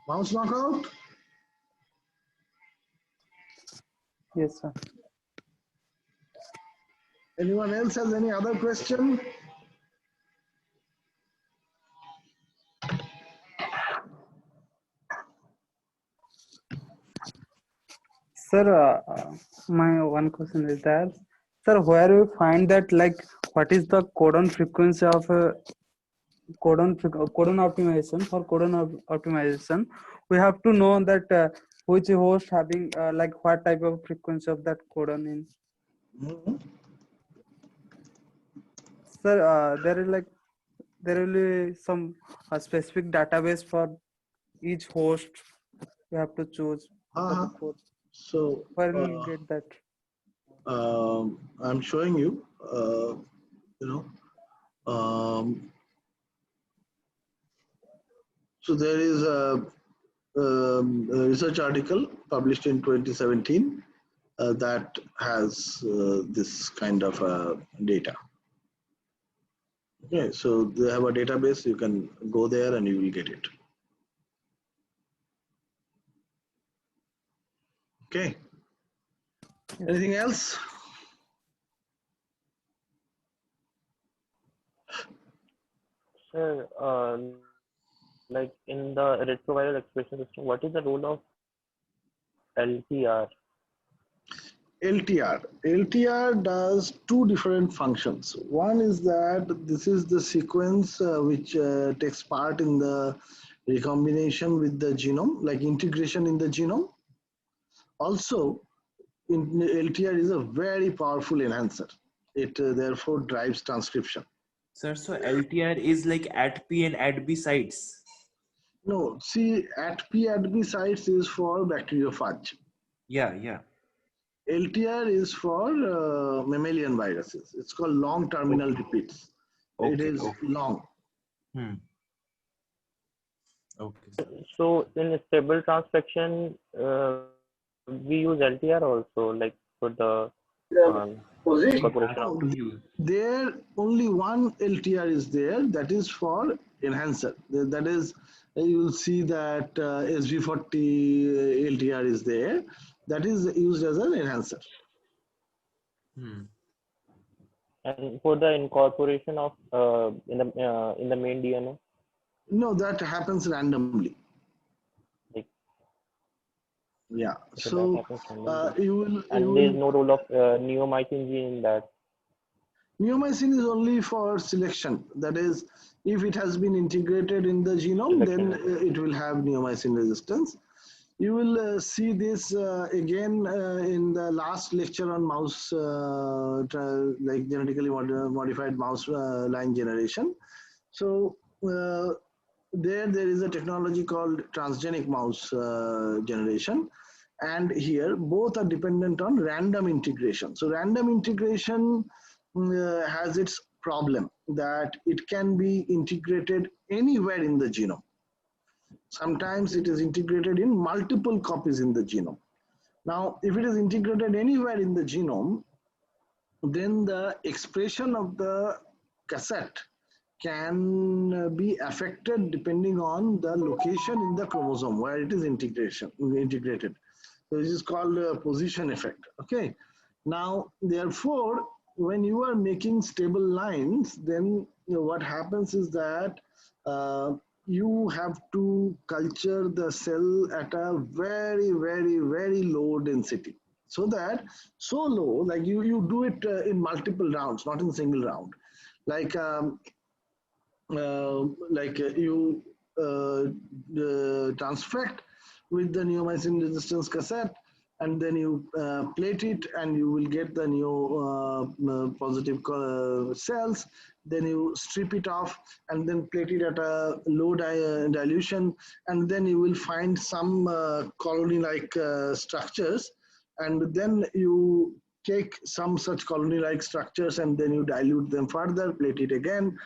Mouse knockout? Yes, sir. Anyone else has any other question? Sir, my one question is that, sir, where you find that, like, what is the codon frequency of codon optimization? For codon optimization, we have to know that which host having like what type of frequency of that codon in. Sir, there will be some specific database for each host. You have to choose for the code. So Where will you get that? I'm showing you, so there is a research article published in 2017 that has this kind of data. Okay, so they have a database, you can go there and you will get it. Okay. Anything else? Sir, like in the retroviral expression system, what is the role of LTR? LTR does two different functions. One is that this is the sequence which takes part in the recombination with the genome, like integration in the genome. Also, LTR is a very powerful enhancer. It therefore drives transcription. Sir, so LTR is like ATP and ADB sites? No, see, ATP sites is for bacteriophage. Yeah. LTR is for mammalian viruses. It's called long terminal repeats. It is long. Okay. So in stable transfection, we use LTR also, like for the position. There only one LTR is there, that is for enhancer. That is, you will see that SV40 LTR is there. That is used as an enhancer. And for the incorporation of in the main DNA? No, that happens randomly. Yeah. So you will. And there is no role of neomycin gene in that. Neomycin is only for selection. That is, if it has been integrated in the genome, then it will have neomycin resistance. You will see this again in the last lecture on mouse, like genetically modified mouse line generation. So there is a technology called transgenic mouse generation. And here both are dependent on random integration. So random integration has its problem that it can be integrated anywhere in the genome. Sometimes it is integrated in multiple copies in the genome. Now, if it is integrated anywhere in the genome, then the expression of the cassette can be affected depending on the location in the chromosome where it is integrated. So this is called a position effect. Okay. Now, therefore, when you are making stable lines, then what happens is that you have to culture the cell at a very, very, very low density. So that, so low, like you do it in multiple rounds, not in single round. Like you transfect with the neomycin resistance cassette, and then you plate it and you will get the neo positive cells. Then you strip it off and then plate it at a low dilution, and then you will find some colony-like structures, and then you take some such colony-like structures and then you dilute them further, plate it again,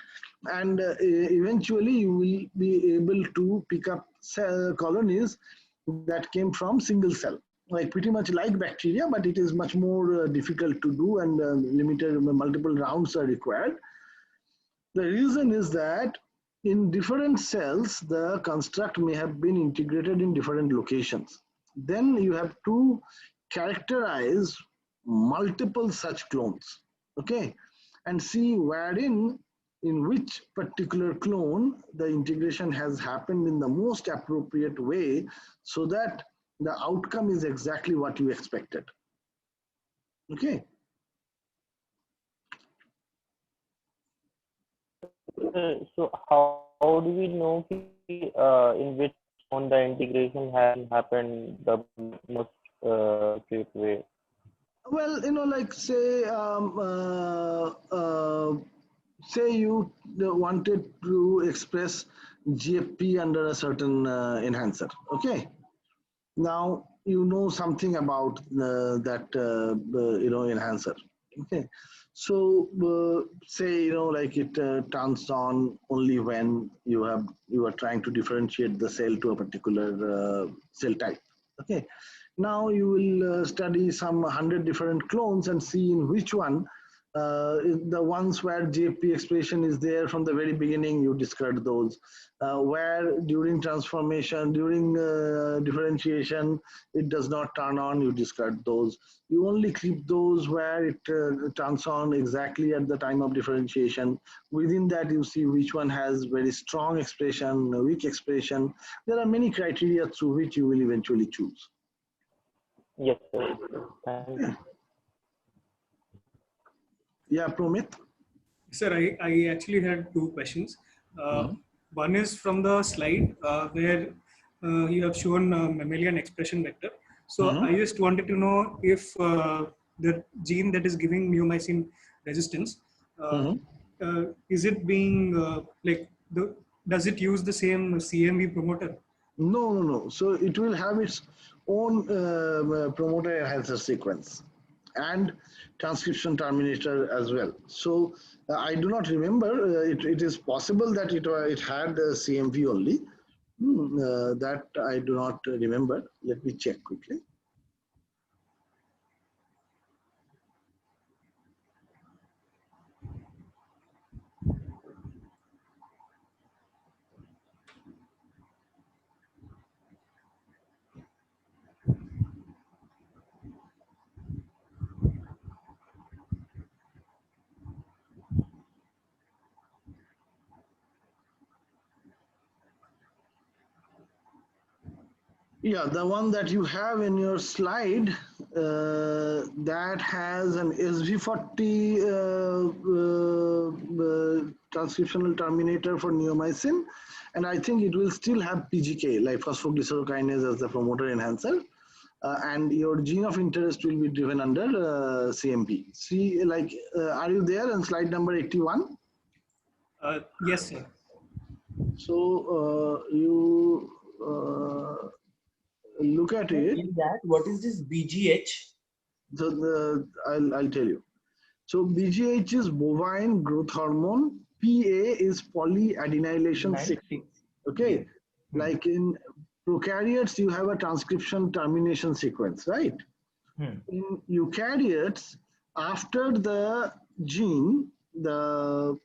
and eventually you will be able to pick up cell colonies that came from single cell, like pretty much like bacteria, but it is much more difficult to do, and limited multiple rounds are required. The reason is that in different cells, the construct may have been integrated in different locations. Then you have to characterize multiple such clones, okay, and see wherein, in which particular clone the integration has happened in the most appropriate way, so that the outcome is exactly what you expected. Okay. So how do we know in which on the integration has happened the most great way? Well, like say you wanted to express GFP under a certain enhancer. Okay. Now you know something about that enhancer. Okay. So say like it turns on only when you are trying to differentiate the cell to a particular cell type. Okay. Now you will study some 100 different clones and see in which one, the ones where JP expression is there from the very beginning, you discard those. Where during transformation, during differentiation, it does not turn on, you discard those. You only keep those where it turns on exactly at the time of differentiation. Within that, you see which one has very strong expression, weak expression. There are many criteria through which you will eventually choose. Yes, sir. Thank you. Yeah, Promit. Sir, I actually had two questions. One is from the slide where you have shown mammalian expression vector. So I just wanted to know if the gene that is giving neomycin resistance, is it being does it use the same CMB promoter? No. So it will have its own promoter enhancer sequence and transcription terminator as well. So I do not remember. It is possible that it had CMV only. That I do not remember. Let me check quickly. Yeah, the one that you have in your slide, that has an SV40 transcriptional terminator for neomycin, and I think it will still have PGK, like phosphoglycerokinase, as the promoter enhancer, and your gene of interest will be driven under CMB. See, are you there on slide number 81? Yes, sir. So you look at it. In that, what is this BGH? So I'll tell you. So BGH is bovine growth hormone. PA is polyadenylation 6. Okay, like in prokaryotes, you have a transcription termination sequence, right? In eukaryotes, after the gene, the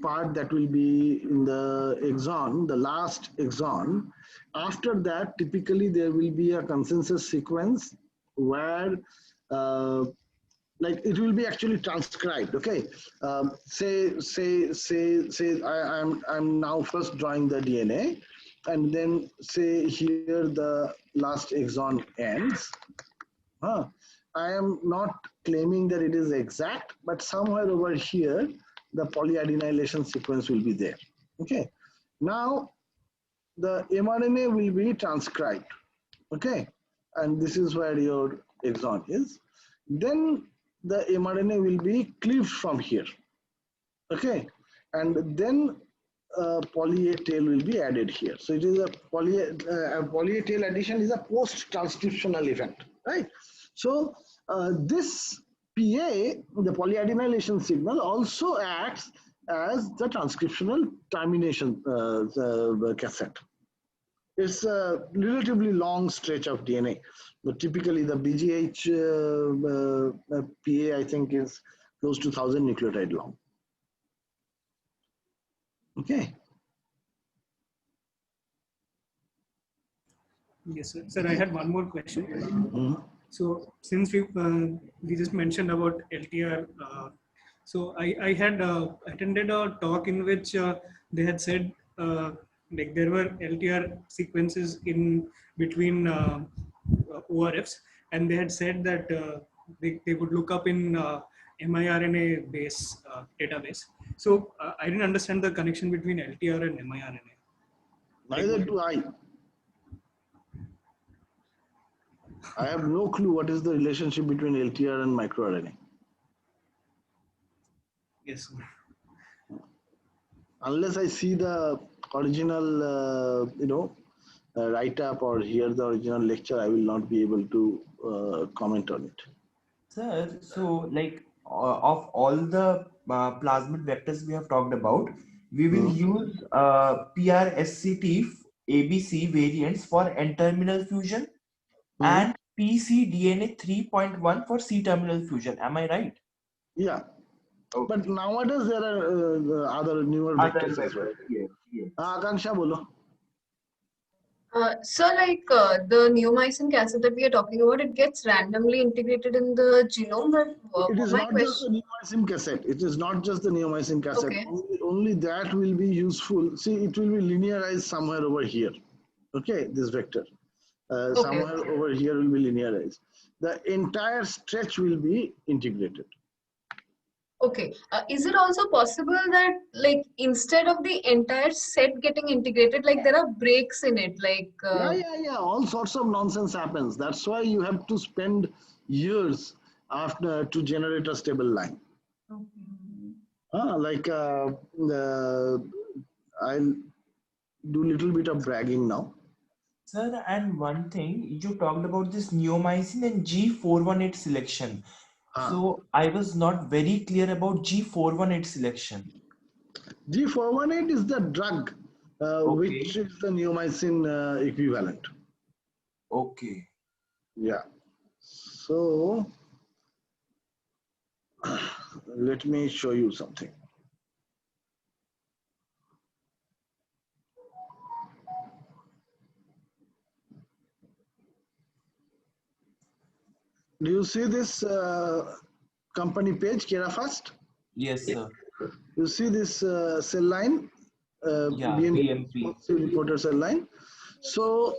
part that will be in the exon, the last exon, after that, typically there will be a consensus sequence where like it will be actually transcribed. Okay, say I'm now first drawing the DNA, and then say here the last exon ends. I am not claiming that it is exact, but somewhere over here the polyadenylation sequence will be there. Okay, now the mRNA will be transcribed. Okay, and this is where your exon is. Then the mRNA will be cleaved from here. Okay, and then poly A tail will be added here. So it is a poly A tail addition is a post-transcriptional event, right? So this PA, the polyadenylation signal, also acts as the transcriptional termination cassette. It's a relatively long stretch of DNA. But typically, the BGH PA, I think, is close to 1,000 nucleotide long. Okay. Yes, sir. Sir, I had one more question. Mhm. So since we just mentioned about LTR, so I had attended a talk in which they had said like there were LTR sequences in between ORFs, and they had said that they would look up in miRNA base database. So I didn't understand the connection between LTR and miRNA. Neither do I. I have no clue what is the relationship between LTR and microRNA. Yes, sir. Unless I see the original, write-up or hear the original lecture, I will not be able to comment on it. Sir, so like of all the plasmid vectors we have talked about, we will Hmm. use PRSCT ABC variants for N-terminal fusion Hmm. and pcDNA 3.1 for C-terminal fusion. Am I right? Yeah, but Okay. nowadays there are other newer Other vectors as well. vectors, yes, yes. Akanksha, bolo. So, like the neomycin cassette that we are talking about, it gets randomly integrated in the genome. But It is my not just the question, neomycin cassette. It is not just the neomycin cassette. okay, Only that will be useful. See, it will be linearized somewhere over here. Okay, this vector. okay, Somewhere over here will be linearized. The entire stretch will be integrated. okay. Is it also possible that, like, instead of the entire set getting integrated, like there are breaks in it, like, Yeah. All sorts of nonsense happens. That's why you have to spend years after to generate a stable line. Like I'll do a little bit of bragging now. Sir, and one thing, you talked about this neomycin and G418 selection. Uh, So I was not very clear about G418 selection. G418 is the drug which Okay, is the neomycin equivalent. okay. Yeah. So let me show you something. Do you see this company page, KeraFast? Yes, sir. You see this cell line, Yeah, BMP BMP. responsive reporter cell line. So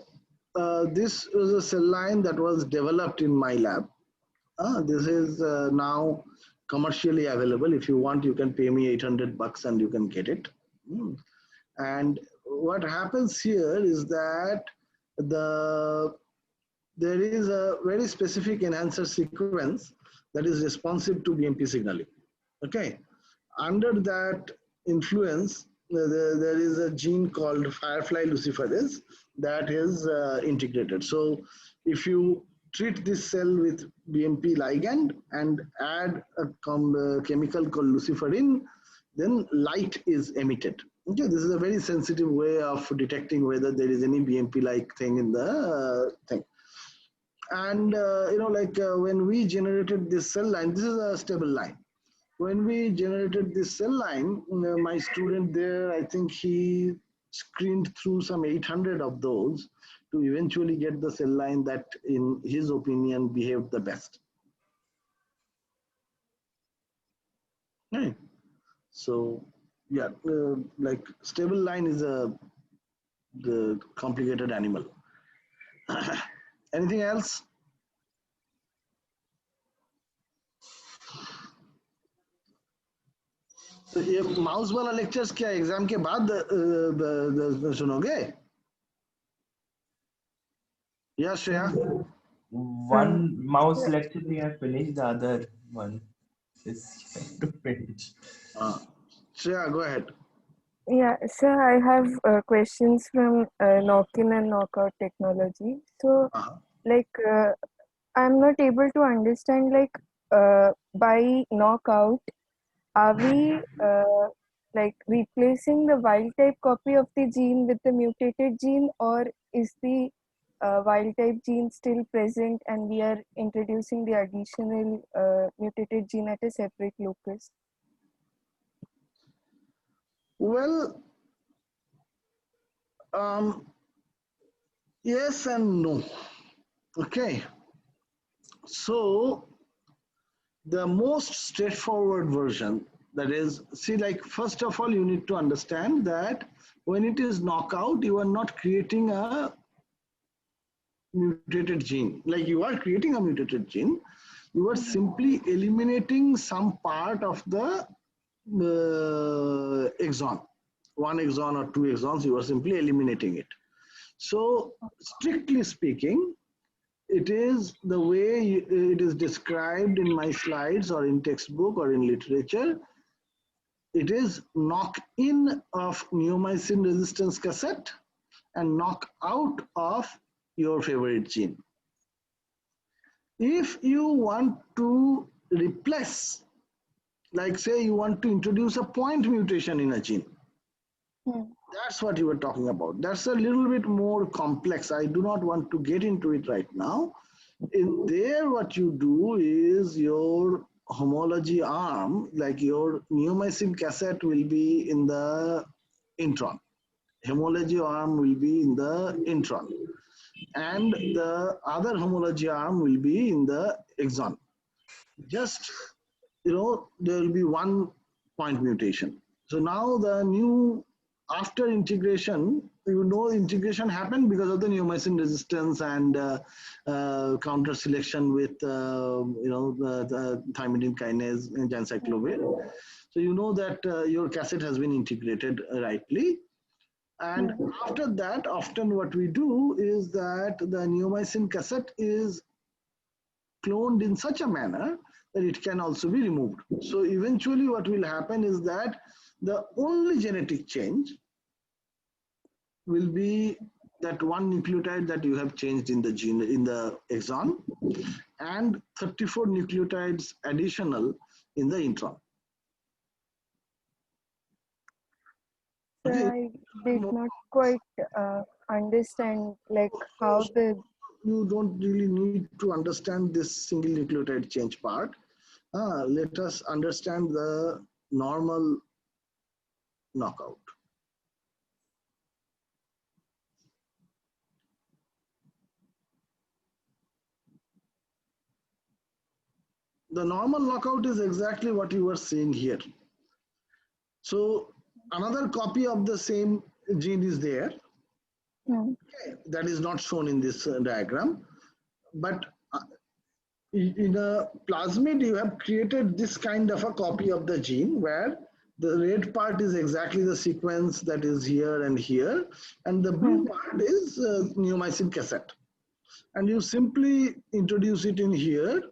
this is a cell line that was developed in my lab. This is now commercially available. If you want, you can pay me $800 and you can get it. Mm. And what happens here is that the there is a very specific enhancer sequence that is responsive to BMP signaling. Okay, under that influence, there is a gene called firefly luciferase that is integrated. So if you treat this cell with BMP ligand and add a chemical called luciferin, then light is emitted. Okay, this is a very sensitive way of detecting whether there is any BMP-like thing in the thing. And when we generated this cell line, this is a stable line. When we generated this cell line, my student there, I think he screened through some 800 of those to eventually get the cell line that, in his opinion, behaved the best. Right. So, yeah, like stable line is the complicated animal. Anything else? तो ये mouse वाला lectures क्या exam के बाद सुनोगे या Shreya So Uh, one mouse lecture we have finished, the other one is yet to finish. हाँ Shreya go ahead. yeah, sir, I have questions from knock-in and knockout technology. So, like, I'm not able to understand, like, by knockout, are we like replacing the wild type copy of the gene with the mutated gene, or is the wild type gene still present and we are introducing the additional mutated gene at a separate locus? Well, yes and no. Okay. So the most straightforward version, that is, see, like, first of all, you need to understand that when it is knockout, you are not creating a mutated gene. Like, you are creating a mutated gene, you are simply eliminating some part of the exon, one exon or two exons, you are simply eliminating it. So strictly speaking, it is the way it is described in my slides or in textbook or in literature. It is knock in of neomycin resistance cassette and knock out of your favorite gene. If you want to replace, like say you want to introduce a point mutation in a gene, that's what you were talking about. That's a little bit more complex. I do not want to get into it right now. In there, what you do is your homology arm, like your neomycin cassette will be in the intron. Homology arm will be in the intron. And the other homology arm will be in the exon. Just, there will be one point mutation. So now the new, after integration, integration happened because of the neomycin resistance and counter selection with the thymidine kinase and jancyclovir. So you know that your cassette has been integrated rightly. And after that, often what we do is that the neomycin cassette is cloned in such a manner that it can also be removed. So eventually what will happen is that the only genetic change will be that one nucleotide that you have changed in the gene, in the exon, and 34 nucleotides additional in the intron. So I did not quite understand like how the... You don't really need to understand this single nucleotide change part. Let us understand the normal knockout. The normal knockout is exactly what you were seeing here. So another copy of the same gene is there. Okay, that is not shown in this diagram. But in a plasmid, you have created this kind of a copy of the gene where the red part is exactly the sequence that is here and here, and the blue part is neomycin cassette. And you simply introduce it in here,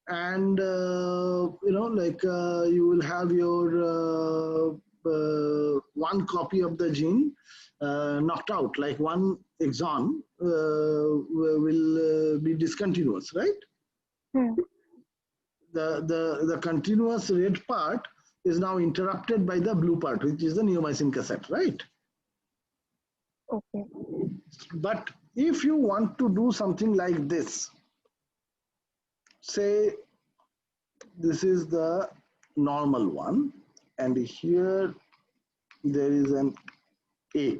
and you will have your one copy of the gene knocked out, like one exon will be discontinuous, right? The continuous red part is now interrupted by the blue part, which is the neomycin cassette, right? Okay. But if you want to do something like this, say this is the normal one, and here there is an A.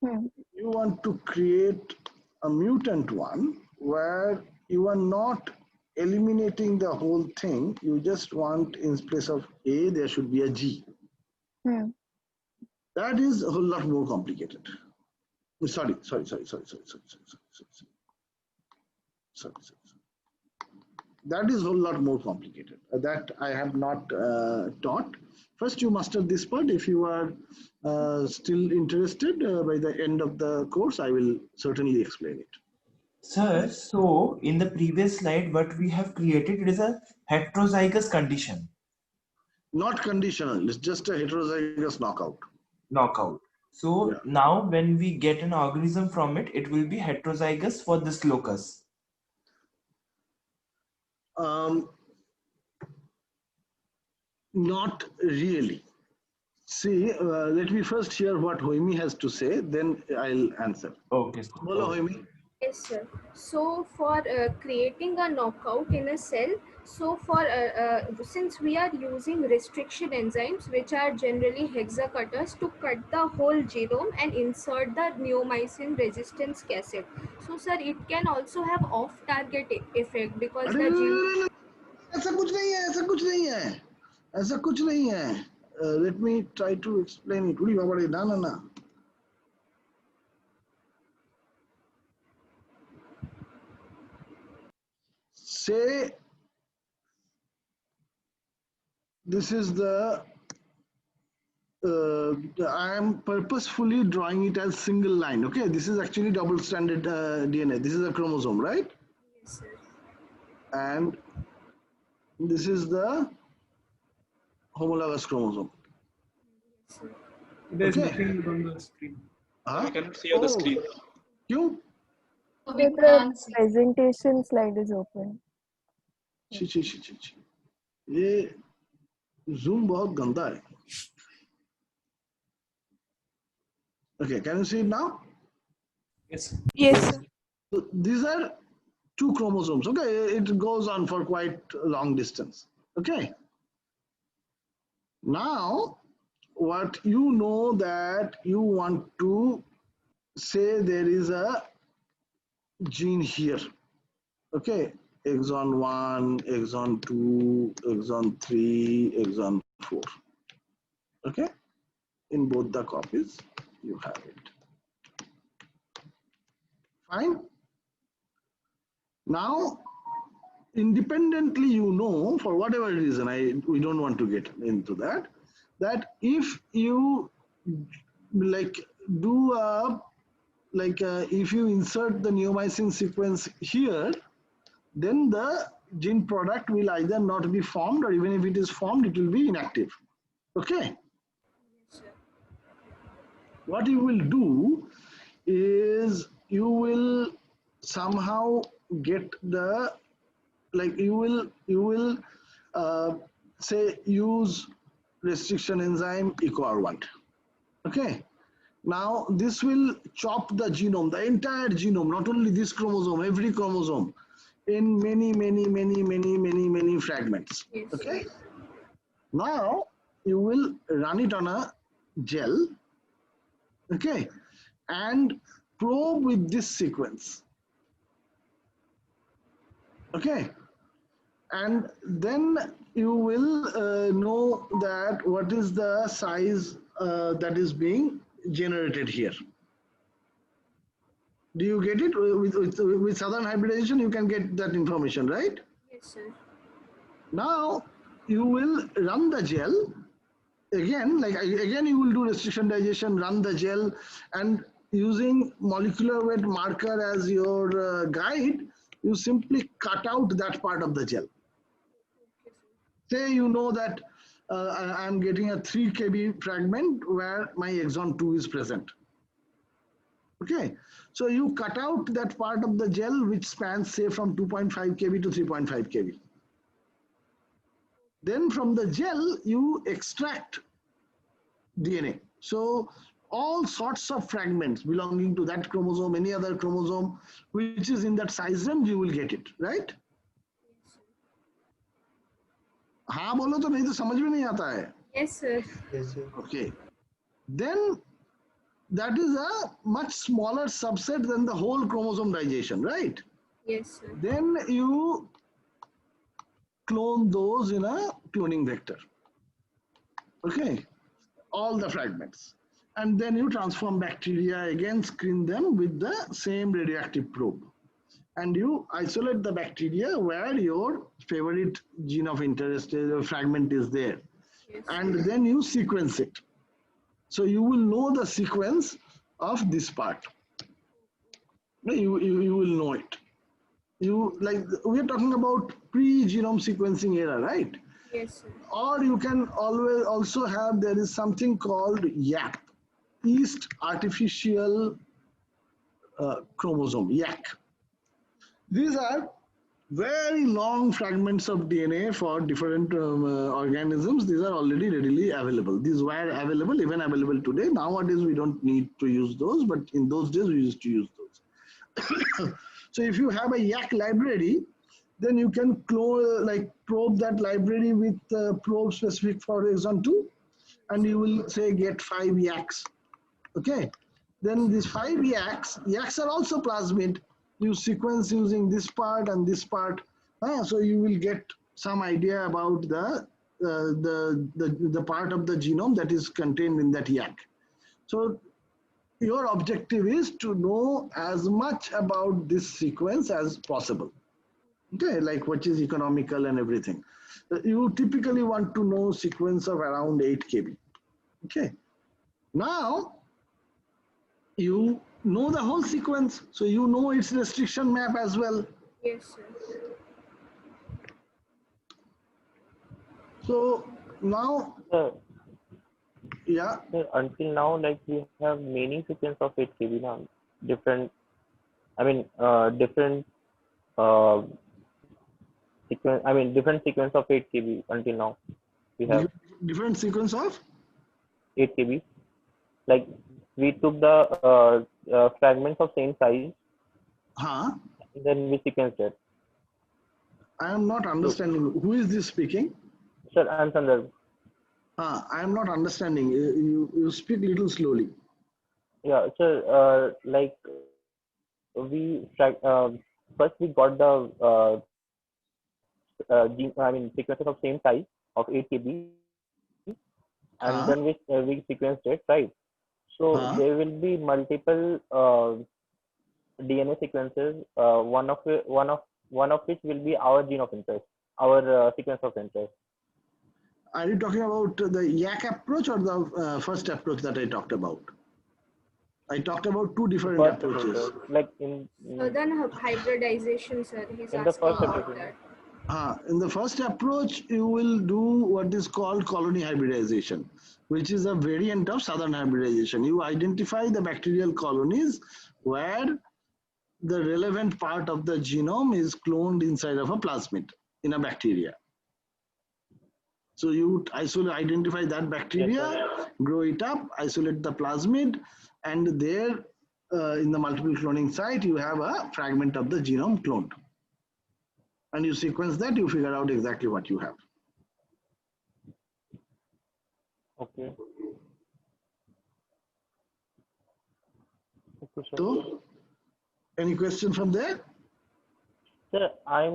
You want to create a mutant one where you are not eliminating the whole thing. You just want, in place of A, there should be a G. That is a whole lot more complicated. Sorry. That is a whole lot more complicated. That I have not taught. First, you master this part. If you are still interested, by the end of the course, I will certainly explain it. Sir, so in the previous slide, what we have created, it is a heterozygous condition. Not conditional, it's just a heterozygous knockout. Knockout. So now when we get an organism from it, it will be heterozygous for this locus. Not really. See, let me first hear what Hoimi has to say, then I'll answer. Okay. Bolo, Hoimi. Yes, sir. So for creating a knockout in a cell, so for since we are using restriction enzymes, which are generally hexacutters, to cut the whole genome and insert the neomycin resistance cassette. So, sir, it can also have off-target effect because अरे the gene. ऐसा कुछ नहीं है, ऐसा कुछ नहीं है, ऐसा कुछ नहीं है. Let me try to explain it. उड़ी बाबा रे, ना ना ना. Say this is the I am purposefully drawing it as single line. Okay, this is actually double-stranded DNA. This is a chromosome, right? Yes, sir. And this is the homologous chromosome. Yes, sir. There's Okay. nothing on the screen. हाँ? We cannot see on the screen. क्यों? So So we the can't see. presentation slide is open. छी छी छी छी छी. ये zoom बहुत गंदा है. Okay, can you see it now? Yes. Yes, sir. So these are two chromosomes. Okay, it goes on for quite a long distance. Okay. Now, what you know that you want to say there is a gene here. Okay, exon 1, exon 2, exon 3, exon 4. Okay, in both the copies you have it. Fine. Now, independently, you know, for whatever reason, we don't want to get into that, that if you like do a if you insert the neomycin sequence here, then the gene product will either not be formed, or even if it is formed, it will be inactive. Okay. What you will do is you will somehow get the you will say use restriction enzyme EcoR1. Okay. Now this will chop the genome, the entire genome, not only this chromosome, every chromosome, in many fragments. Yes. Okay. Now you will run it on a gel. Okay, and probe with this sequence. Okay, and then you will know that what is the size that is being generated here. Do you get it? With southern hybridization, you can get that information, right? Yes, sir. Now you will run the gel again, again you will do restriction digestion, run the gel, and using molecular weight marker as your guide, you simply cut out that part of the gel. Say you know that I am getting a 3 kb fragment where my exon 2 is present. Okay, so you cut out that part of the gel which spans say from 2.5 kb to 3.5 kb. Then from the gel you extract DNA. So all sorts of fragments belonging to that chromosome, any other chromosome which is in that size range, you will get it, right? हाँ बोलो तो नहीं तो समझ में नहीं आता है. Yes, sir. Yes, sir. Okay. Then that is a much smaller subset than the whole chromosome digestion, right? Yes, sir. Then you clone those in a cloning vector. Okay, all the fragments. And then you transform bacteria, again screen them with the same radioactive probe. And you isolate the bacteria where your favorite gene of interest fragment is there. Yes. And then you sequence it. So you will know the sequence of this part. You will know it. We are talking about pre-genome sequencing era, right? Yes, sir. Or you can always also have, there is something called YAP, Yeast Artificial Chromosome, YAC. These are very long fragments of DNA for different organisms. These are already readily available. These were available, even available today. Nowadays, we don't need to use those, but in those days, we used to use those. So if you have a yak library, then you can probe that library with probe specific for exon 2, and you will say get 5 yaks. Okay, then these 5 yaks are also plasmid. You sequence using this part and this part, so you will get some idea about the part of the genome that is contained in that yak. So your objective is to know as much about this sequence as possible. Okay, like what is economical and everything. You typically want to know sequence of around 8 kb. Okay, now you know the whole sequence, so you know its restriction map as well. Yes, sir. So now, yeah. So until now, like we have many sequence of 8 kb now, different. I mean, different sequence. I mean, different sequence of 8 kb until now. We have Different sequence of 8 kb. Like we took the fragments of same size, then we sequenced it. I am not understanding. Who is this speaking? Sir, I am Sandar. I am not understanding. You speak little slowly. Yeah, sir. Like we first we got the sequences of same size of 8 kb, and then we sequenced it, right? So there will be multiple DNA sequences. One of which will be our gene of interest, our sequence of interest. Are you talking about the yak approach or the first approach that I talked about? I talked about two different approaches. Like in then hybridization, sir. He's in the asking first about approach. that. In the first approach, you will do what is called colony hybridization, which is a variant of southern hybridization. You identify the bacterial colonies where the relevant part of the genome is cloned inside of a plasmid in a bacteria. So you identify that bacteria, grow it up, isolate the plasmid, and there in the multiple cloning site, you have a fragment of the genome cloned. And you sequence that, you figure out exactly what you have. Okay. So, any question from there? Sir, I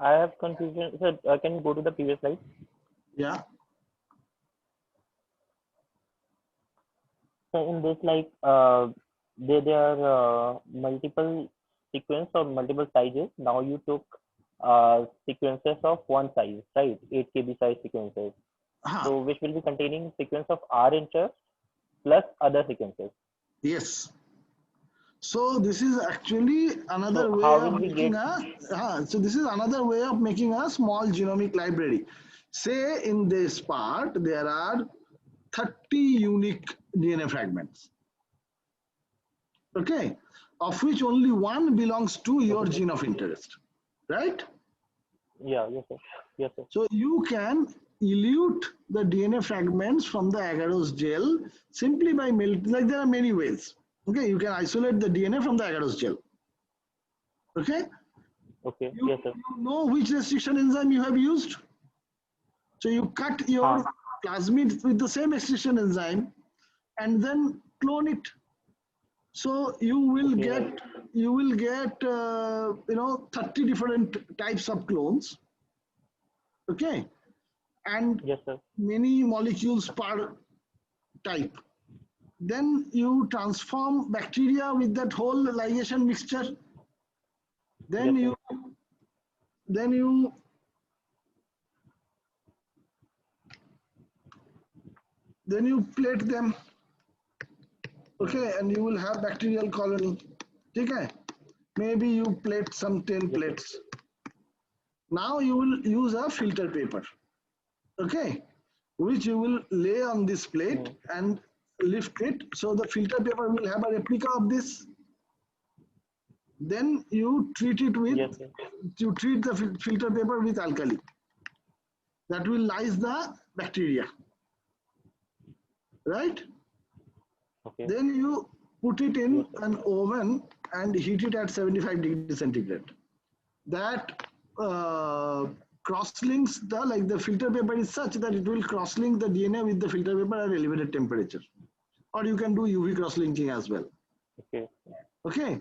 have confusion. Sir, can you go to the previous slide? Yeah. So in this, there are multiple sequence or multiple sizes. Now you took sequences of one size, right? 8 kb size sequences. So which will be containing sequence of our interest plus other sequences. Yes. So this is actually another way of making this is another way of making a small genomic library. Say in this part there are 30 unique DNA fragments. Okay, of which only one belongs to your gene of interest, right? Yeah, yes, sir. Yes, sir. So you can elute the DNA fragments from the agarose gel simply by melting. Like there are many ways. Okay, you can isolate the DNA from the agarose gel. Okay. Okay. Yes, sir. You know which restriction enzyme you have used. So you cut your plasmid with the same restriction enzyme, and then clone it. So you will get 30 different types of clones. Okay, and yes, sir. Many molecules per type. Then you transform bacteria with that whole ligation mixture. Then yes, you plate them. Okay, and you will have bacterial colony. Okay, maybe you plate some 10 plates. Now you will use a filter paper. Okay, which you will lay on this plate and lift it. So the filter paper will have a replica of this. Then you treat it with, you treat the filter paper with alkali. That will lyse the bacteria. Right? Okay. Then you put it in an oven and heat it at 75 degrees centigrade. That cross-links the filter paper is such that it will cross-link the DNA with the filter paper at elevated temperature. Or you can do UV cross-linking as well. Okay. Okay.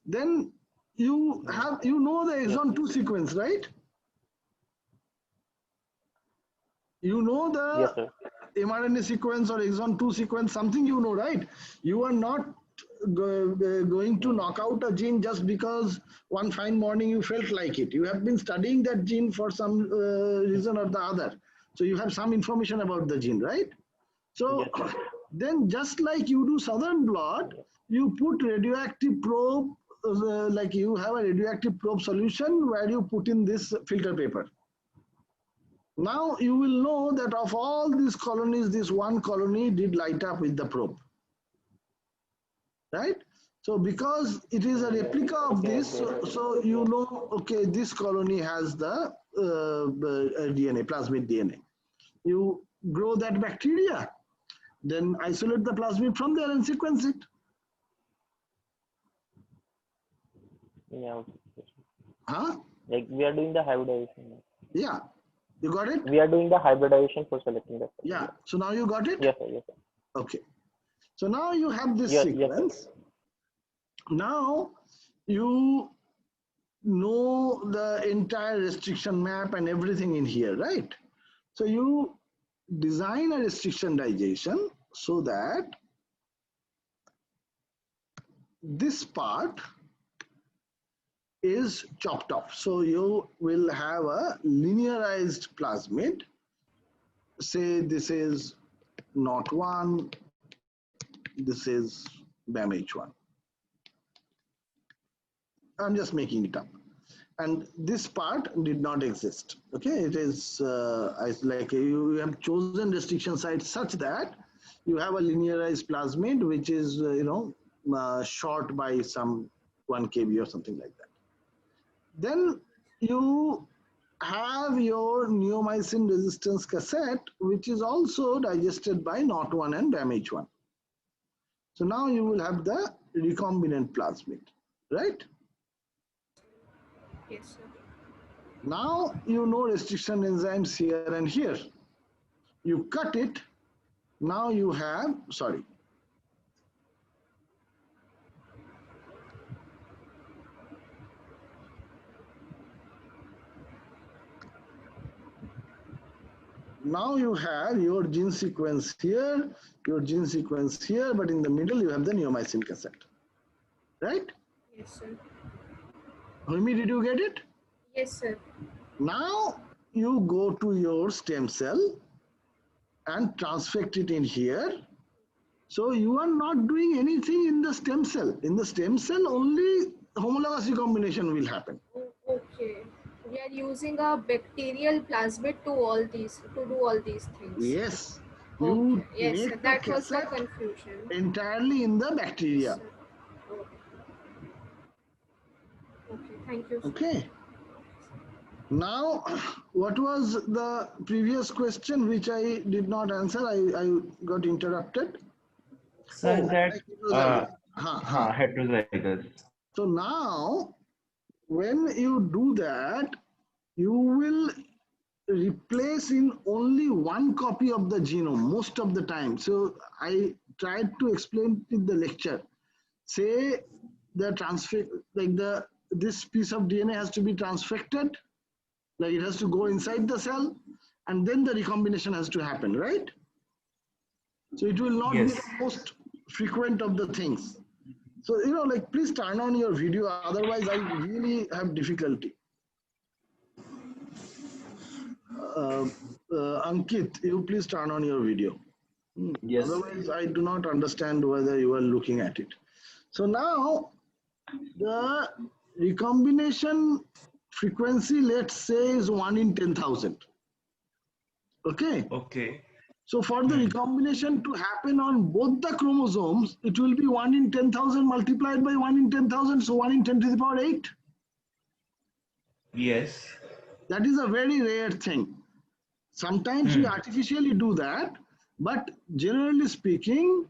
Then you have, the exon 2 sequence, right? You know Yes, the sir. mRNA sequence or exon 2 sequence, something you know, right? You are not going to knock out a gene just because one fine morning you felt like it. You have been studying that gene for some reason or the other. So you have some information about the gene, right? So Yes, then just like you do southern blot, you put radioactive probe, like you have a radioactive probe solution where you put in this filter paper. Now you will know that of all these colonies, this one colony did light up with the probe, right? So because it is a replica of this, so you know, okay, this colony has the DNA, plasmid DNA. You grow that bacteria, then isolate the plasmid from there and sequence it. Yeah. Huh? Like we are doing the hybridization. Yeah. You got it? We are doing the hybridization for selecting the. Yeah. So now you got it? Yes, sir. Yes, sir. Okay. So now you have this Yes, sequence. Yes, now you know the entire restriction map and everything in here, right? So you design a restriction digestion so that this part is chopped off. So you will have a linearized plasmid. Say this is not one, this is BAMH1. I'm just making it up. And this part did not exist. Okay, it is like you have chosen restriction sites such that you have a linearized plasmid which is short by some 1 kb or something like that. Then you have your neomycin resistance cassette, which is also digested by NOT1 and BAMH1. So now you will have the recombinant plasmid, right? Yes, sir. Now you know restriction enzymes here and here. You cut it. Now you have, sorry. Now you have your gene sequence here, your gene sequence here, but in the middle you have the neomycin cassette, right? Yes, sir. Homi, did you get it? Yes, sir. Now you go to your stem cell and transfect it in here. So you are not doing anything in the stem cell. In the stem cell, only homologous recombination will happen. Okay. We are using a bacterial plasmid to do all these things. Yes. Okay. You Yes, sir. make the That was the cassette confusion. entirely in the bacteria. Yes, sir. Okay. Thank you, sir. Okay. Now, what was the previous question which I did not answer? I got interrupted. Sir, heterozygous. So now, when you do that, you will replace in only one copy of the genome most of the time. So I tried to explain in the lecture. Say the transfer, like this piece of DNA has to be transfected, like it has to go inside the cell, and then the recombination has to happen, right? So it will not be the most frequent of the things. So, like please turn on your video, otherwise I really have difficulty. Ankit, you please turn on your video. Yes. Otherwise, I do not understand whether you are looking at it. So now, the recombination frequency, let's say, is 1 in 10,000. Okay? Okay. So for the recombination to happen on both the chromosomes, it will be 1 in 10,000 multiplied by 1 in 10,000, so 1 in 10 to the power 8. Yes. That is a very rare thing. Sometimes we artificially do that, but generally speaking,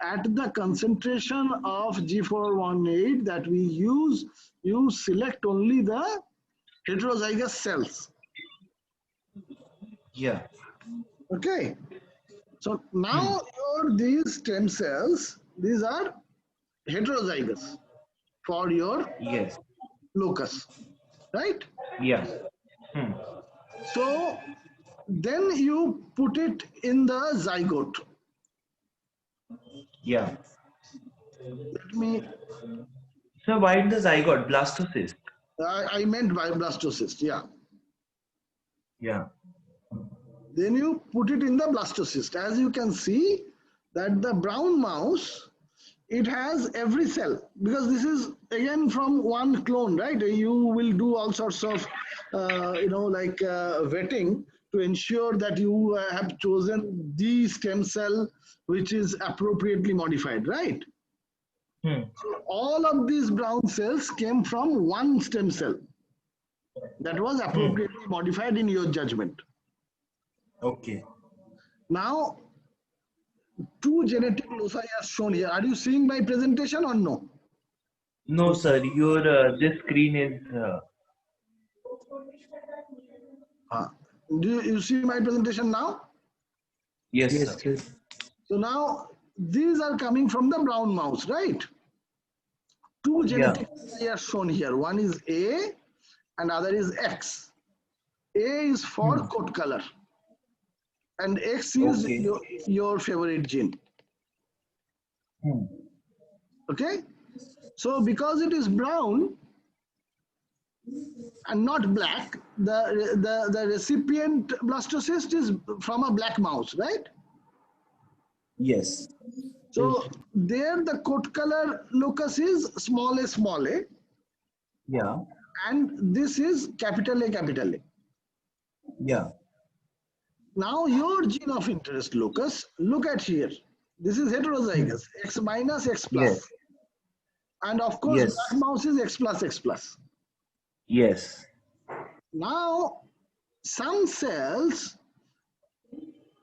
at the concentration of G418 that we use, you select only the heterozygous cells. Yeah. Okay. So now these stem cells, these are heterozygous for your Yes. locus, right? Yeah. Hmm. So then you put it in the zygote. Yeah. Let me, So why in the zygote? Blastocyst. I meant by blastocyst, yeah. Yeah. Then you put it in the blastocyst. As you can see that the brown mouse, it has every cell, because this is again from one clone, right? You will do all sorts of, vetting to ensure that you have chosen the stem cell which is appropriately modified, right? Hmm. So all of these brown cells came from one stem cell that was appropriately modified in your judgment. Okay. Now, two genetic loci are shown here. Are you seeing my presentation or no? No, sir. Your this screen is. Do you see my presentation now? Yes, Yes, sir. sir. So now these are coming from the brown mouse, right? Two Yeah. genetic loci are shown here. One is A and other is X. A is for coat color and X is Okay. your favorite gene. Hmm. Okay? So because it is brown and not black, the recipient blastocyst is from a black mouse, right? Yes. So there the coat color locus is small a, Yeah. and this is capital A, capital A. Yeah. Now your gene of interest locus, look at here. This is heterozygous, X minus, X Yes. plus. And of course, Yes. black mouse is X plus, X plus. Yes. Now, some cells,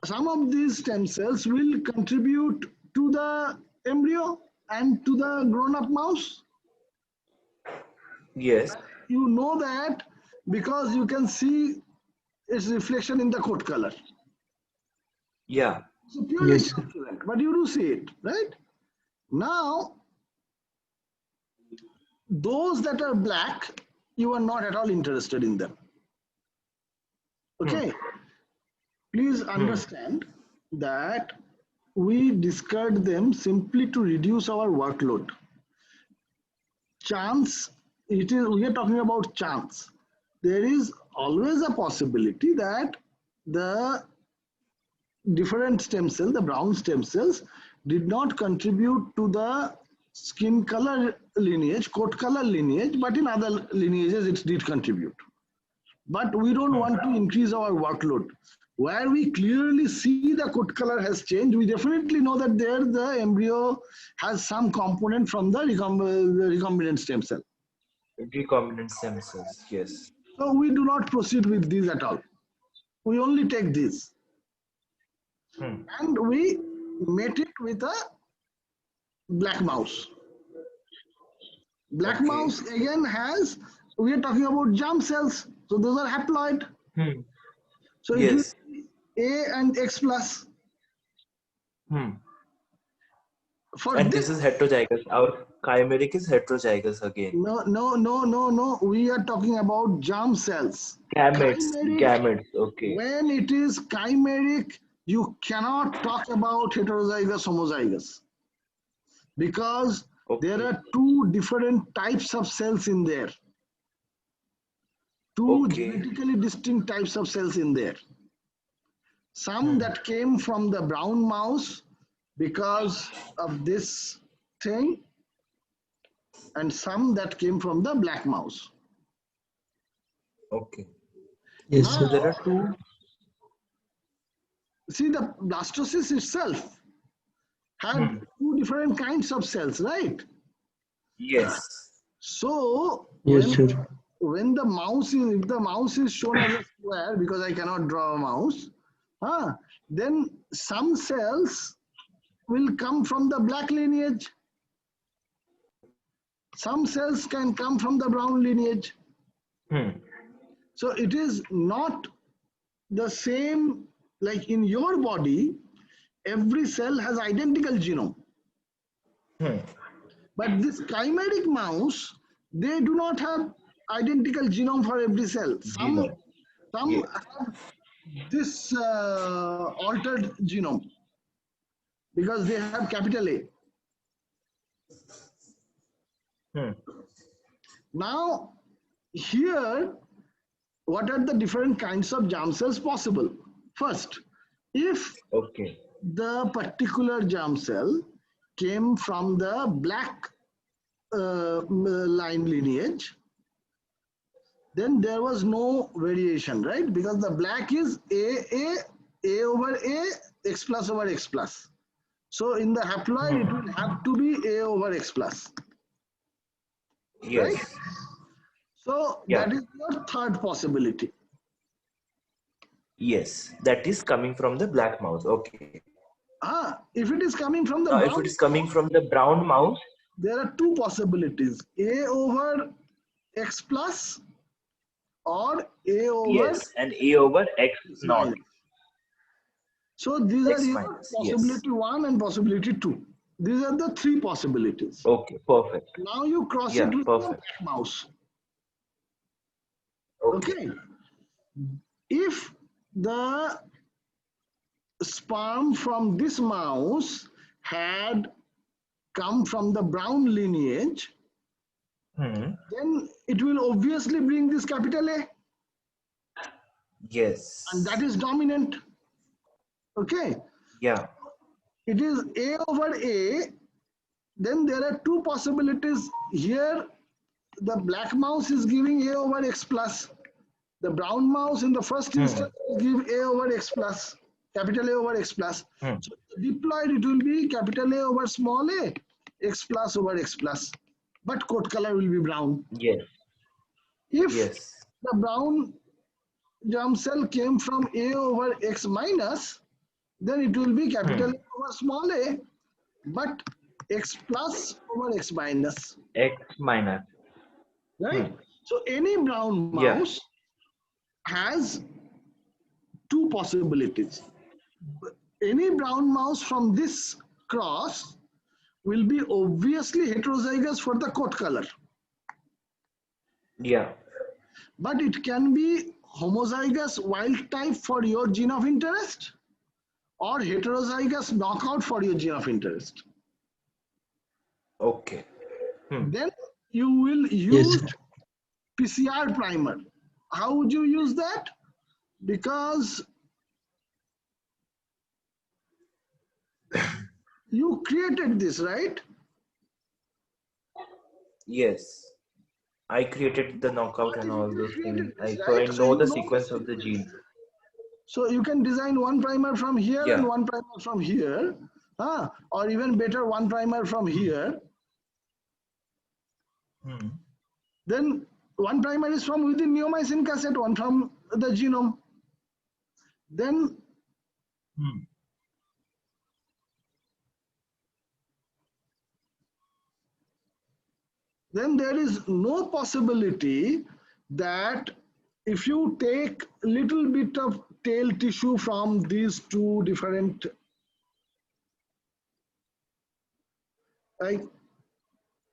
some of these stem cells will contribute to the embryo and to the grown-up mouse. Yes. You know that because you can see its reflection in the coat color. Yeah. So purely Yes, sir. coincident, but you do see it, right? Now, those that are black, you are not at all interested in them. Okay? Please understand that we discard them simply to reduce our workload. Chance, we are talking about chance. There is always a possibility that the different stem cells, the brown stem cells, did not contribute to the skin color lineage, coat color lineage, but in other lineages it did contribute. But we don't want to increase our workload. Where we clearly see the coat color has changed, we definitely know that there the embryo has some component from the recombinant stem cell. Recombinant stem cells. Yes. So we do not proceed with these at all. We only take these. And we mate it with a black mouse. Black mouse again has, we are talking about germ cells. So those are haploid. So it will be A and X plus. And this is heterozygous. Our chimeric is heterozygous again. No. We are talking about germ cells. Gametes. Chimeric, Gametes. Okay. when it is chimeric, you cannot talk about heterozygous, homozygous. Because there are two different types of cells in there. Two genetically distinct types of cells in there. Some that came from the brown mouse because of this thing, and some that came from the black mouse. Okay. Yes, now, sir. There are two. See, the blastocyst itself had two different kinds of cells, right? Yes. So Yes, sir. when the mouse is, if the mouse is shown as a square, because I cannot draw a mouse, then some cells will come from the black lineage. Some cells can come from the brown lineage. So it is not the same, like in your body, every cell has identical genome. But this chimeric mouse, they do not have identical genome for every cell. Some have this altered genome because they have capital A. Now, here, what are the different kinds of germ cells possible? First, if the particular germ cell came from the black line lineage, then there was no variation, right? Because the black is A over A, X plus over X plus. So in the haploid, it will have to be A over X plus. Right? So that is your third possibility. Yes, that is coming from the black mouse. Okay. If it is coming from the Now, brown, if it is coming from the brown mouse, there are two possibilities: A over X plus or A over and A over X naught. minus. So these are X your minus, possibility 1 and possibility 2. These are the three possibilities. Okay, perfect. Now you cross it with the black mouse. Okay. If the sperm from this mouse had come from the brown lineage, then it will obviously bring this capital A. Yes. And that is dominant. Okay. Yeah. It is A over A. Then there are two possibilities. Here, the black mouse is giving A over X plus. The brown mouse in the first instance will give A over X plus, capital A over X plus. So diploid, it will be capital A over small a, X plus over X plus. But coat color will be brown. Yes. If the brown germ cell came from A over X minus, then it will be capital A over small a, but X plus over X minus. X minus. Right? So any brown mouse has two possibilities. Any brown mouse from this cross will be obviously heterozygous for the coat color. Yeah. But it can be homozygous wild type for your gene of interest or heterozygous knockout for your gene of interest. Okay. Then you will use PCR primer. How would you use that? Because you created this, right? Yes. I created the knockout and all those things. This, So I right? know the sequence of the gene. So you can design one primer from here and one primer from here. Or even better, one primer from here. Then one primer is from within neomycin cassette, one from the genome. Then there is no possibility that if you take a little bit of tail tissue from these two different, like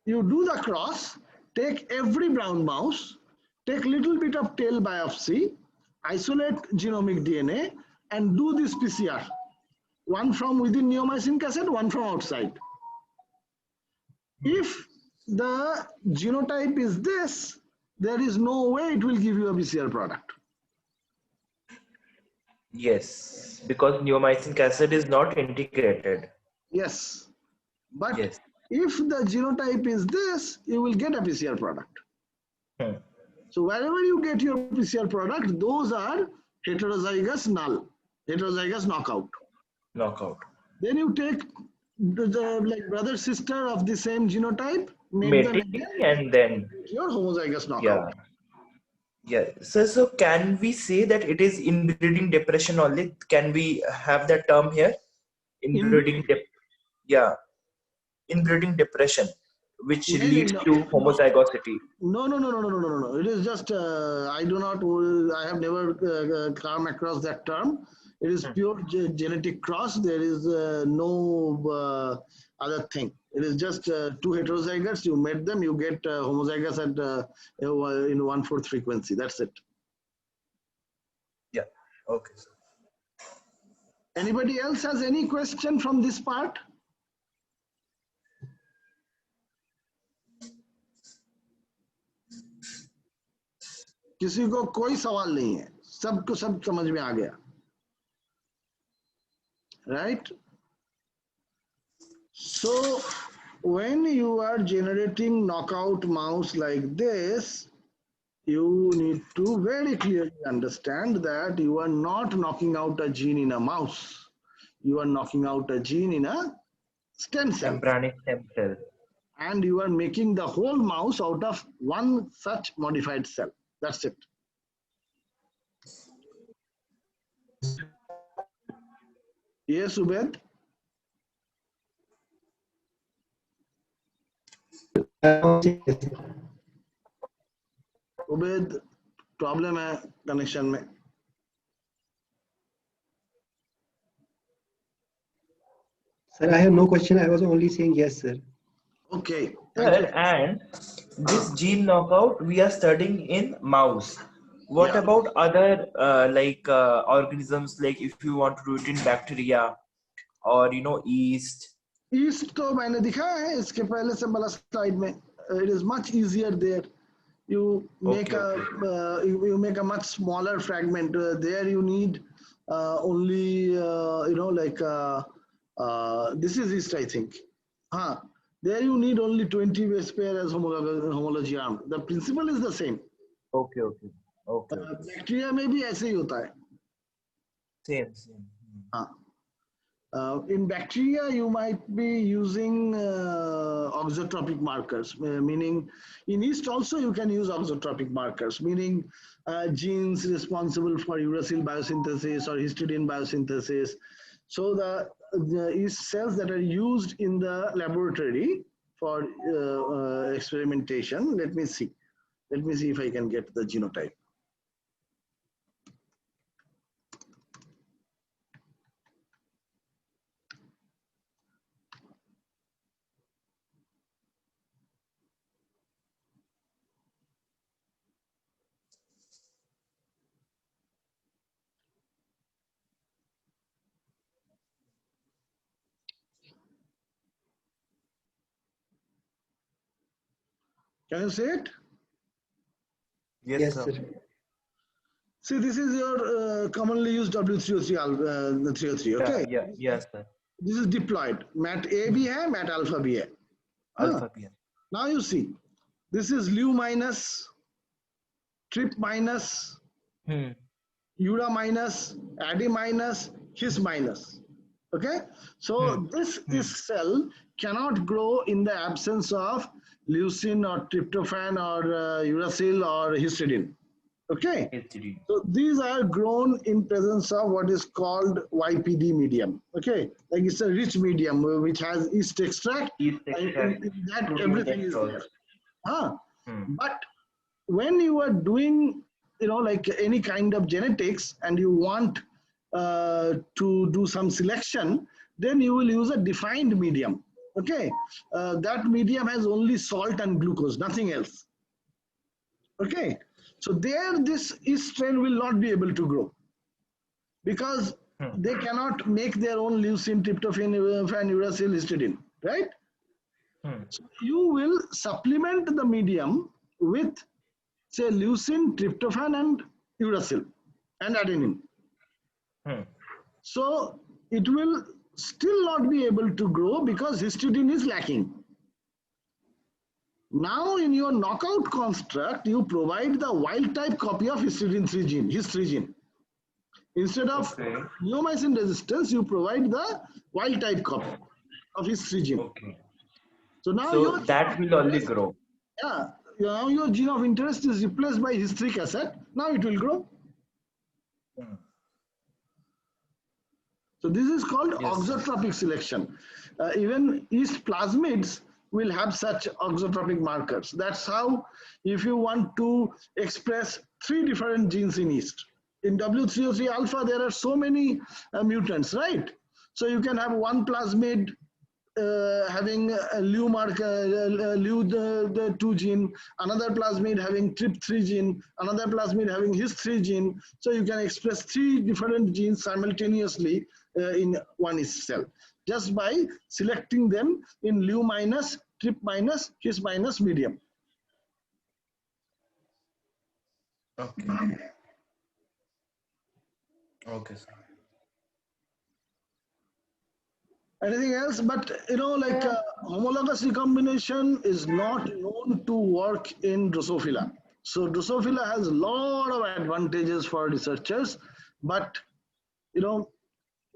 you do the cross, take every brown mouse, take little bit of tail biopsy, isolate genomic DNA, and do this PCR. One from within neomycin cassette, one from outside. If the genotype is this, there is no way it will give you a PCR product. Yes, because neomycin cassette is not integrated. Yes, but if the genotype is this, you will get a PCR product. So wherever you get your PCR product, those are heterozygous null, heterozygous knockout. Then you take the like brother sister of the same genotype, Mating, and then your homozygous knockout. So can we say that it is inbreeding depression only? Can we have that term here? Inbreeding depression. Yeah, inbreeding depression, which No, leads no, to homozygosity. no. It is just, I have never come across that term. It is pure genetic cross. There is no other thing. It is just two heterozygotes. You met them, you get homozygous at in 1/4 frequency. That's it. Yeah. Okay. Sir. Anybody else has any question from this part? किसी को कोई सवाल नहीं है, सबको सब समझ में आ गया, right? So when you are generating knockout mouse like this, you need to very clearly understand that you are not knocking out a gene in a mouse. You are knocking out a gene in a stem cell. Embryonic stem cell. And you are making the whole mouse out of one such modified cell. That's it. Yes, Ubed? Ubed, problem है connection में. Sir, I have no question. I was only saying yes, sir. Okay. Sir, and this gene knockout we are studying in mouse. What about other organisms? Like if you want to do it in bacteria or yeast. Yeast तो मैंने दिखाया है इसके पहले से वाला slide में. It is much easier there. You make you make a much smaller fragment. There you need only this is yeast, I think. There you need only 20 base pair as homology arm. The principle is the same. Okay. Bacteria में भी ऐसे ही होता है. Same. In bacteria, you might be using auxotropic markers, meaning in yeast also you can use auxotropic markers, meaning genes responsible for uracil biosynthesis or histidine biosynthesis. So the yeast cells that are used in the laboratory for experimentation, let me see if I can get the genotype. Can you see it? Yes, sir. See, this is your commonly used W303 303. Okay. Yeah. Yes, sir. This is diploid. MAT A भी है, MAT alpha भी है. Alpha भी है. Now you see, this is Lu minus, Trip minus, Ura minus, Addy minus, His minus. Okay. So this cell cannot grow in the absence of leucine or tryptophan or uracil or histidine. Okay. So these are grown in presence of what is called YPD medium. Okay. Like it's a rich medium which has yeast extract. In that everything is there. But when you are doing, like any kind of genetics and you want to do some selection, then you will use a defined medium. Okay. That medium has only salt and glucose, nothing else. Okay. So there, this yeast strain will not be able to grow because they cannot make their own leucine, tryptophan, uracil, histidine, right? So you will supplement the medium with, say, leucine, tryptophan, and uracil, and adenine. So it will still not be able to grow because histidine is lacking. Now in your knockout construct, you provide the wild type copy of histidine 3 gene, his 3 gene. Instead of neomycin resistance, you provide the wild type copy of his 3 gene. Okay. So now that will only grow. Yeah. Now your gene of interest is replaced by histric acid. Now it will grow. So this is called auxotropic selection. even yeast plasmids will have such auxotropic markers. That's how, if you want to express 3 different genes in yeast, in W303 alpha, there are so many mutants, right? So you can have one plasmid having a Lu marker, Lu the 2 gene, another plasmid having TRP3 gene, another plasmid having his3 gene. So you can express 3 different genes simultaneously in one yeast cell, just by selecting them in Lu minus, TRP minus, his minus medium. Okay. Okay, sir. Anything else? But like homologous recombination is not known to work in Drosophila. So Drosophila has a lot of advantages for researchers, but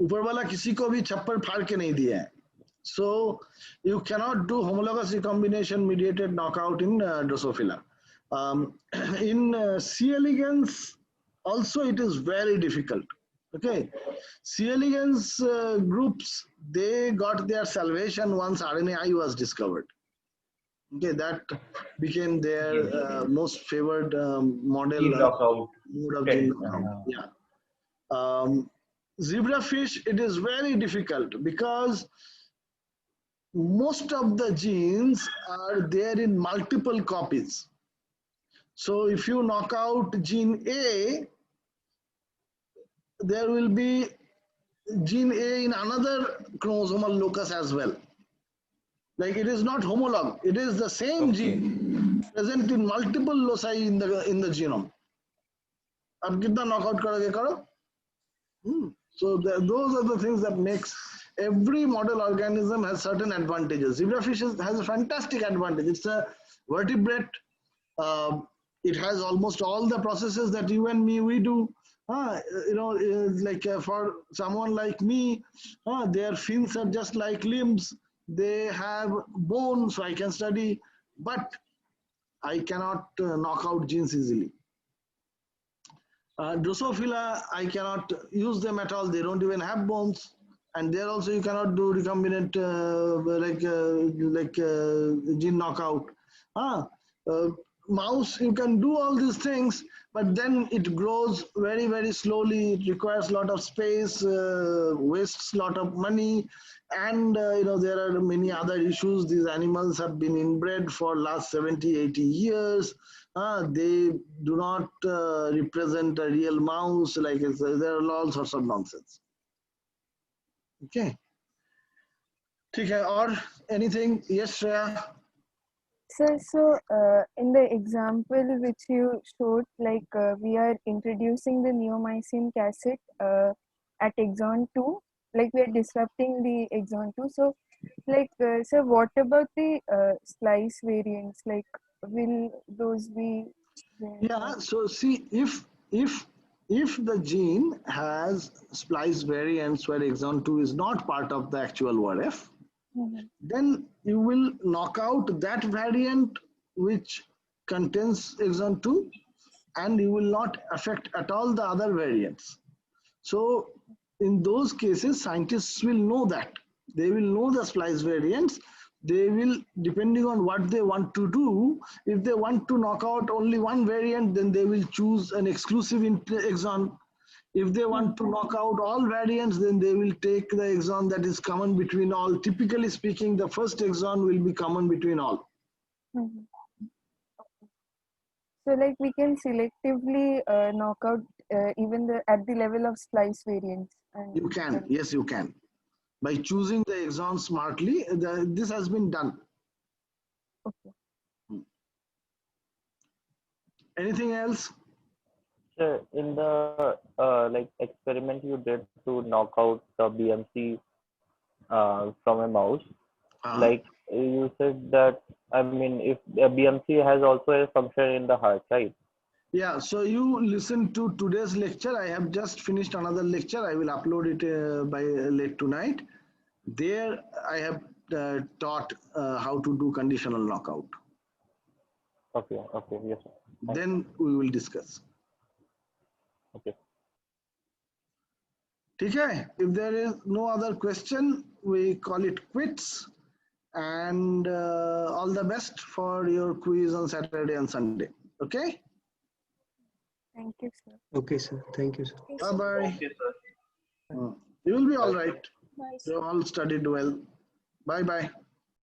ऊपर वाला किसी को भी छप्पर फाड़ के नहीं दिया है. So you cannot do homologous recombination mediated knockout in Drosophila. In C. elegans also it is very difficult. Okay, C. elegans groups, they got their salvation once RNAi was discovered. Okay, that became their most favored model mode of gene knockout. Yeah. Zebrafish, it is very difficult because most of the genes are there in multiple copies. So if you knock out gene A, there will be gene A in another chromosomal locus as well. Like it is not homolog, it is the same gene present in multiple loci in the genome. अब कितना knockout करोगे करो? So those are the things that makes every model organism has certain advantages. Zebrafish has a fantastic advantage. It's a vertebrate. It has almost all the processes that you and me we do. Like for someone like me, their fins are just like limbs. They have bones, so I can study, but I cannot knock out genes easily. Drosophila, I cannot use them at all. They don't even have bones, and there also you cannot do recombinant gene knockout. Mouse, you can do all these things, but then it grows very, very slowly. It requires a lot of space, wastes a lot of money, and there are many other issues. These animals have been inbred for last 70, 80 years. They do not represent a real mouse. Like there are all sorts of nonsense. Okay. Okay. Or anything? Yes, Shreya. Sir, so in the example which you showed, like we are introducing the neomycin cassette at exon 2, like we are disrupting the exon 2. So, like, sir, what about the splice variants? Like, will those be? Yeah. So see, if the gene has splice variants where exon 2 is not part of the actual WRF, then you will knock out that variant which contains exon 2, and you will not affect at all the other variants. So in those cases, scientists will know that. They will know the splice variants. They will, depending on what they want to do, if they want to knock out only one variant, then they will choose an exclusive exon. If they want to knock out all variants, then they will take the exon that is common between all. Typically speaking, the first exon will be common between all. So like we can selectively knock out even at the level of splice variants. You can, yes, you can. By choosing the exon smartly, this has been done. Okay. Anything else? Sir, in the experiment you did to knock out the BMC from a mouse, like you said that, I mean, if the BMC has also a function in the heart, right? Yeah, so you listen to today's lecture. I have just finished another lecture. I will upload it by late tonight. There I have taught how to do conditional knockout. Okay, yes, sir. Then we will discuss. Okay. ठीक है? If there is no other question, we call it quits. And all the best for your quiz on Saturday and Sunday. Okay? Thank you, sir. Okay, sir. Thank you, sir. Bye bye. Okay, sir. You will be all right. Bye, sir. You all studied well. Bye bye.